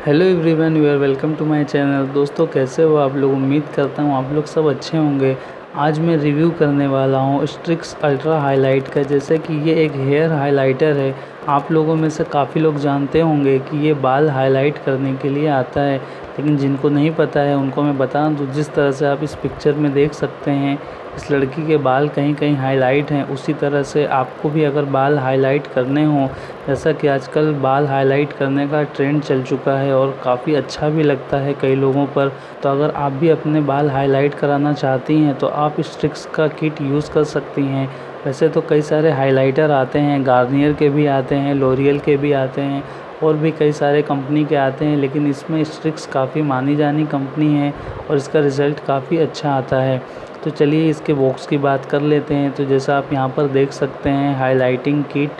Hello everyone, you are welcome to my channel. दोस्तों, कैसे हो आप लोग? उम्मीद करता हूँ आप लोग सब अच्छे होंगे। आज मैं रिव्यू करने वाला हूँ स्ट्रिक्स अल्ट्रा हाईलाइट का। जैसे कि ये एक हेयर हाइलाइटर है। आप लोगों में से काफ़ी लोग जानते होंगे कि ये बाल हाईलाइट करने के लिए आता है, लेकिन जिनको नहीं पता है उनको मैं बता दूँ। जिस तरह से आप इस पिक्चर में देख सकते हैं, इस लड़की के बाल कहीं कहीं हाईलाइट हैं, उसी तरह से आपको भी अगर बाल हाईलाइट करने हों, जैसा कि आजकल बाल हाईलाइट करने का ट्रेंड चल चुका है और काफ़ी अच्छा भी लगता है कई लोगों पर, तो अगर आप भी अपने बाल हाईलाइट कराना चाहती हैं तो आप इस ट्रिक्स का किट यूज़ कर सकती हैं। वैसे तो कई सारे हाइलाइटर आते हैं, गार्नियर के भी आते हैं, लॉरियल के भी आते हैं और भी कई सारे कंपनी के आते हैं, लेकिन इसमें स्ट्रिक्स काफ़ी मानी जानी कंपनी है और इसका रिज़ल्ट काफ़ी अच्छा आता है। तो चलिए इसके बॉक्स की बात कर लेते हैं। तो जैसा आप यहाँ पर देख सकते हैं, highlighting kit,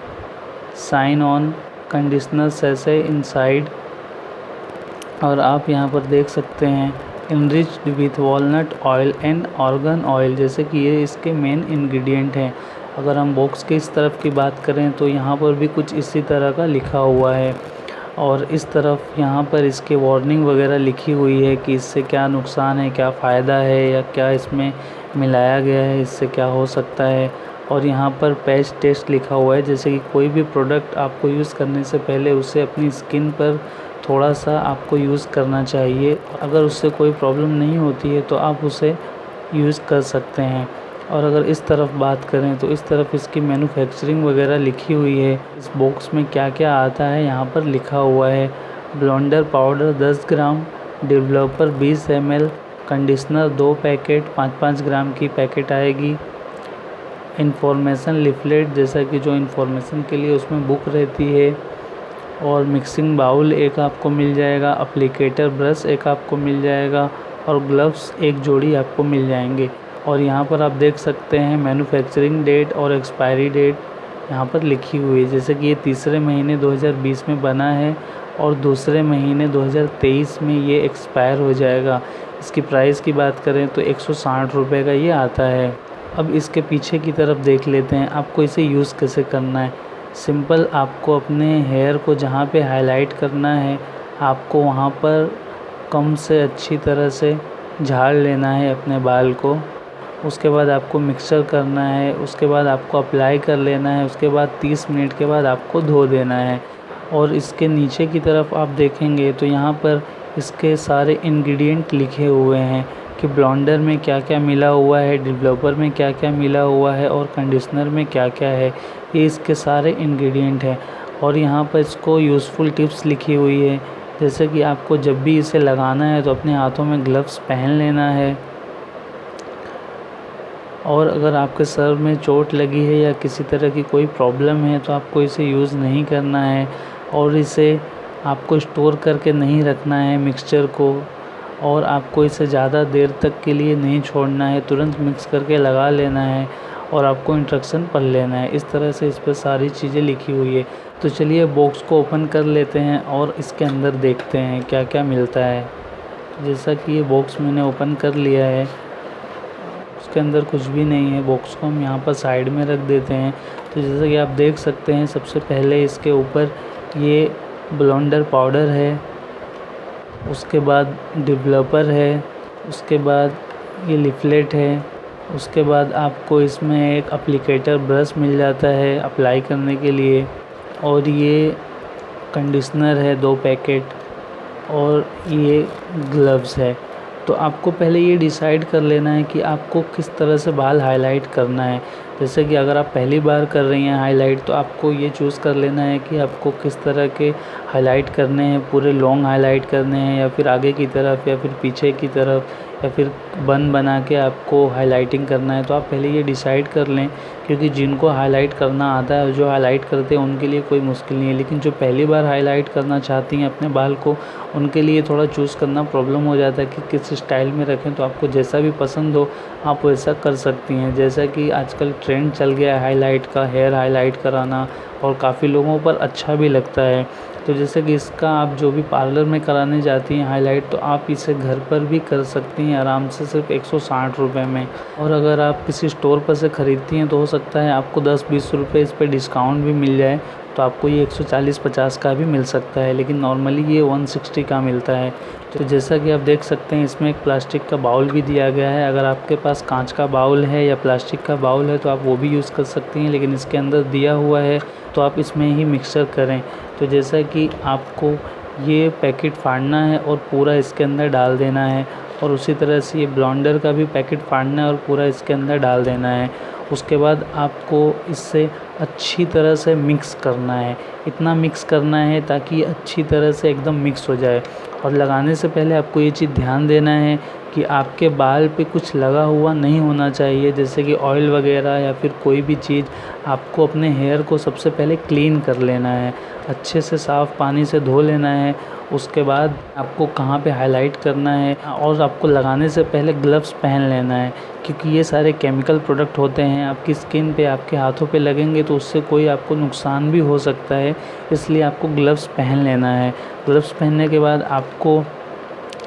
sign on, conditioner sachet inside, और आप यहाँ पर देख सकते हैं enriched with walnut oil and argan oil, जैसे कि ये इसके मेन इंग्रेडिएंट हैं। अगर हम बॉक्स के इस तरफ की बात करें तो यहाँ पर भी कुछ इसी तरह का लिखा हुआ है और इस तरफ यहाँ पर इसके वार्निंग वगैरह लिखी हुई है कि इससे क्या नुकसान है, क्या फ़ायदा है, या क्या इसमें मिलाया गया है, इससे क्या हो सकता है। और यहाँ पर पैच टेस्ट लिखा हुआ है, जैसे कि कोई भी प्रोडक्ट आपको यूज़ करने से पहले उसे अपनी स्किन पर थोड़ा सा आपको यूज़ करना चाहिए। अगर उससे कोई प्रॉब्लम नहीं होती है तो आप उसे यूज़ कर सकते हैं। और अगर इस तरफ बात करें तो इस तरफ इसकी मैन्युफैक्चरिंग वगैरह लिखी हुई है। इस बॉक्स में क्या क्या आता है यहाँ पर लिखा हुआ है। ब्लेंडर पाउडर 10 ग्राम, डेवलपर 20 ml, कंडीशनर 2 पैकेट, 5-5 ग्राम की पैकेट आएगी। इन्फॉर्मेशन लिफलेट, जैसा कि जो इन्फॉर्मेशन के लिए उसमें बुक रहती है। और मिक्सिंग बाउल एक आपको मिल जाएगा, एप्लीकेटर ब्रश एक आपको मिल जाएगा और ग्लव्स एक जोड़ी आपको मिल जाएंगे। और यहाँ पर आप देख सकते हैं मैन्युफैक्चरिंग डेट और एक्सपायरी डेट यहाँ पर लिखी हुई है, जैसे कि ये तीसरे महीने 2020 में बना है और दूसरे महीने 2023 में ये एक्सपायर हो जाएगा। इसकी प्राइस की बात करें तो 160 रुपये का ये आता है। अब इसके पीछे की तरफ देख लेते हैं आपको इसे यूज़ कैसे करना है। सिंपल, आपको अपने हेयर को जहाँ पे हाईलाइट करना है आपको वहाँ पर कम से अच्छी तरह से झाड़ लेना है अपने बाल को। उसके बाद आपको मिक्सचर करना है, उसके बाद आपको अप्लाई कर लेना है, उसके बाद 30 मिनट के बाद आपको धो देना है। और इसके नीचे की तरफ आप देखेंगे तो यहाँ पर इसके सारे इंग्रेडिएंट लिखे हुए हैं कि ब्लेंडर में क्या क्या मिला हुआ है, डेवलपर में क्या क्या मिला हुआ है और कंडीशनर में क्या क्या है। ये इसके सारे इंग्रेडिएंट हैं। और यहाँ पर इसको यूज़फुल टिप्स लिखी हुई है, जैसे कि आपको जब भी इसे लगाना है तो अपने हाथों में ग्लव्स पहन लेना है। और अगर आपके सर में चोट लगी है या किसी तरह की कोई प्रॉब्लम है तो आपको इसे यूज़ नहीं करना है और इसे आपको स्टोर करके नहीं रखना है मिक्सचर को, और आपको इसे ज़्यादा देर तक के लिए नहीं छोड़ना है, तुरंत मिक्स करके लगा लेना है और आपको इंस्ट्रक्शन पढ़ लेना है। इस तरह से इस पर सारी चीज़ें लिखी हुई है। तो चलिए बॉक्स को ओपन कर लेते हैं और इसके अंदर देखते हैं क्या क्या मिलता है। जैसा कि ये बॉक्स मैंने ओपन कर लिया है, उसके अंदर कुछ भी नहीं है। बॉक्स को हम यहाँ पर साइड में रख देते हैं। तो जैसा कि आप देख सकते हैं, सबसे पहले इसके ऊपर ये ब्लेंडर पाउडर है, उसके बाद डेवलपर है, उसके बाद ये लिफलेट है, उसके बाद आपको इसमें एक एप्लीकेटर ब्रश मिल जाता है अप्लाई करने के लिए, और ये कंडीशनर है 2 पैकेट, और ये ग्लव्स है। तो आपको पहले ये डिसाइड कर लेना है कि आपको किस तरह से बाल हाईलाइट करना है। जैसे कि अगर आप पहली बार कर रही हैं हाईलाइट तो आपको ये चूज़ कर लेना है कि आपको किस तरह के हाईलाइट करने हैं, पूरे लॉन्ग हाईलाइट करने हैं या फिर आगे की तरफ या फिर पीछे की तरफ या फिर बन बना के आपको हाईलाइटिंग करना है। तो आप पहले ये डिसाइड कर लें, क्योंकि जिनको हाईलाइट करना आता है, जो हाईलाइट करते हैं उनके लिए कोई मुश्किल नहीं है, लेकिन जो पहली बार हाईलाइट करना चाहती हैं अपने बाल को, उनके लिए थोड़ा चूज़ करना प्रॉब्लम हो जाता है कि किस स्टाइल में रखें। तो आपको जैसा भी पसंद हो आप वैसा कर सकती हैं। जैसा कि आजकल ट्रेंड चल गया है हाईलाइट का, हेयर हाईलाइट कराना, और काफ़ी लोगों पर अच्छा भी लगता है। तो जैसे कि इसका आप जो भी पार्लर में कराने जाती हैं हाईलाइट, तो आप इसे घर पर भी कर सकती हैं आराम से, सिर्फ 160 रुपये में। और अगर आप किसी स्टोर पर से ख़रीदती हैं तो हो सकता है आपको 10-20 रुपये इस पर डिस्काउंट भी मिल जाए, तो आपको ये 140-50 का भी मिल सकता है, लेकिन नॉर्मली ये 160 का मिलता है। तो जैसा कि आप देख सकते हैं इसमें एक प्लास्टिक का बाउल भी दिया गया है। अगर आपके पास कांच का बाउल है या प्लास्टिक का बाउल है तो आप वो भी यूज़ कर सकते हैं, लेकिन इसके अंदर दिया हुआ है तो आप इसमें ही मिक्सचर करें। तो जैसा कि आपको ये पैकेट फाड़ना है और पूरा इसके अंदर डाल देना है, और उसी तरह से ये ब्लेंडर का भी पैकेट फाड़ना है और पूरा इसके अंदर डाल देना है। उसके बाद आपको इससे अच्छी तरह से मिक्स करना है, इतना मिक्स करना है ताकि अच्छी तरह से एकदम मिक्स हो जाए। और लगाने से पहले आपको ये चीज़ ध्यान देना है कि आपके बाल पे कुछ लगा हुआ नहीं होना चाहिए, जैसे कि ऑयल वगैरह या फिर कोई भी चीज़। आपको अपने हेयर को सबसे पहले क्लीन कर लेना है, अच्छे से साफ़ पानी से धो लेना है। उसके बाद आपको कहाँ पे हाईलाइट करना है, और आपको लगाने से पहले ग्लव्स पहन लेना है, क्योंकि ये सारे केमिकल प्रोडक्ट होते हैं, आपकी स्किन पे, आपके हाथों पे लगेंगे तो उससे कोई आपको नुकसान भी हो सकता है, इसलिए आपको ग्लव्स पहन लेना है। ग्लव्स पहनने के बाद आपको,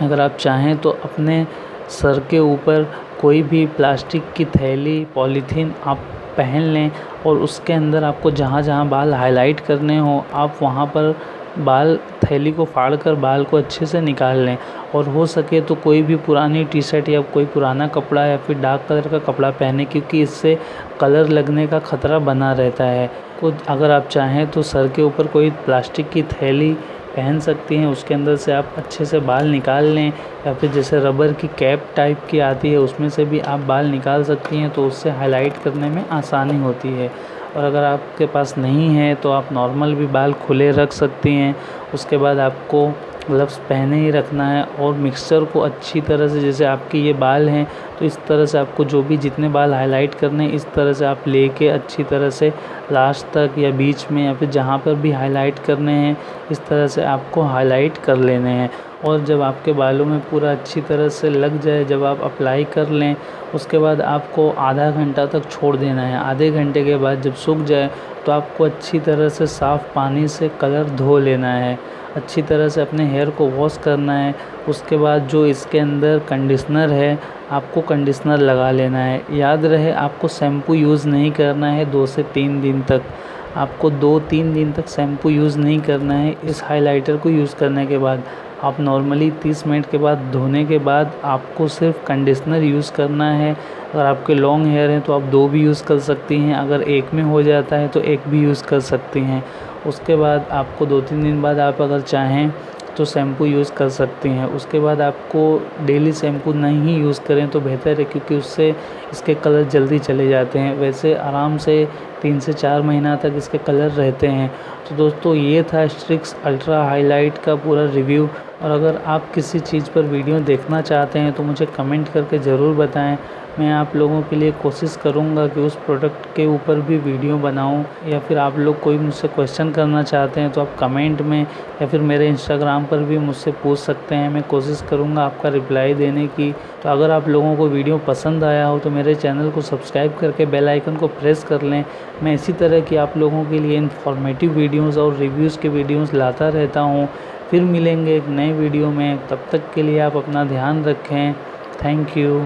अगर आप चाहें तो अपने सर के ऊपर कोई भी प्लास्टिक की थैली, पॉलीथीन आप पहन लें, और उसके अंदर आपको जहाँ जहाँ बाल हाईलाइट करने हो आप वहाँ पर बाल थैली को फाड़ कर बाल को अच्छे से निकाल लें। और हो सके तो कोई भी पुरानी टी शर्ट या कोई पुराना कपड़ा या फिर डार्क कलर का कपड़ा पहने, क्योंकि इससे कलर लगने का ख़तरा बना रहता है। तो अगर आप चाहें तो सर के ऊपर कोई प्लास्टिक की थैली पहन सकती हैं, उसके अंदर से आप अच्छे से बाल निकाल लें, या फिर जैसे रबर की कैप टाइप की आती है उसमें से भी आप बाल निकाल सकती हैं, तो उससे हाईलाइट करने में आसानी होती है। और अगर आपके पास नहीं है तो आप नॉर्मल भी बाल खुले रख सकती हैं। उसके बाद आपको ग्लव्स पहने ही रखना है, और मिक्सचर को अच्छी तरह से, जैसे आपके ये बाल हैं तो इस तरह से आपको जो भी जितने बाल हाईलाइट करने हैं इस तरह से आप लेके अच्छी तरह से लास्ट तक या बीच में या फिर जहाँ पर भी हाईलाइट करने हैं इस तरह से आपको हाईलाइट कर लेने हैं। और जब आपके बालों में पूरा अच्छी तरह से लग जाए, जब आप अप्लाई कर लें, उसके बाद आपको आधा घंटा तक छोड़ देना है। आधे घंटे के बाद जब सूख जाए तो आपको अच्छी तरह से साफ़ पानी से कलर धो लेना है, अच्छी तरह से अपने हेयर को वॉश करना है। उसके बाद जो इसके अंदर कंडीशनर है आपको कंडीशनर लगा लेना है। याद रहे आपको शैम्पू यूज़ नहीं करना है 2 से 3 दिन तक, आपको 2-3 दिन तक शैम्पू यूज़ नहीं करना है। इस हाइलाइटर को यूज़ करने के बाद आप नॉर्मली 30 मिनट के बाद धोने के बाद आपको सिर्फ कंडीशनर यूज़ करना है। अगर आपके लॉन्ग हेयर हैं तो आप 2 भी यूज़ कर सकती हैं, अगर एक में हो जाता है तो एक भी यूज़ कर सकती हैं। उसके बाद आपको 2-3 दिन बाद आप अगर चाहें तो शैम्पू यूज़ कर सकती हैं। उसके बाद आपको डेली शैम्पू नहीं यूज़ करें तो बेहतर है, क्योंकि उससे इसके कलर जल्दी चले जाते हैं। वैसे आराम से 3 से 4 महीना तक इसके कलर रहते हैं। तो दोस्तों ये था स्ट्रिक्स अल्ट्रा हाईलाइट का पूरा रिव्यू। और अगर आप किसी चीज़ पर वीडियो देखना चाहते हैं तो मुझे कमेंट करके ज़रूर बताएं। मैं आप लोगों के लिए कोशिश करूंगा कि उस प्रोडक्ट के ऊपर भी वीडियो बनाऊं, या फिर आप लोग कोई मुझसे क्वेश्चन करना चाहते हैं तो आप कमेंट में या फिर मेरे इंस्टाग्राम पर भी मुझसे पूछ सकते हैं। मैं कोशिश करूंगा आपका रिप्लाई देने की। तो अगर आप लोगों को वीडियो पसंद आया हो तो मेरे चैनल को सब्सक्राइब करके बेल आइकन को प्रेस कर लें। मैं इसी तरह की आप लोगों के लिए इन्फॉर्मेटिव वीडियोज़ और रिव्यूज़ के वीडियोज़ लाता रहता हूँ। फिर मिलेंगे एक नए वीडियो में, तब तक के लिए आप अपना ध्यान रखें। Thank you.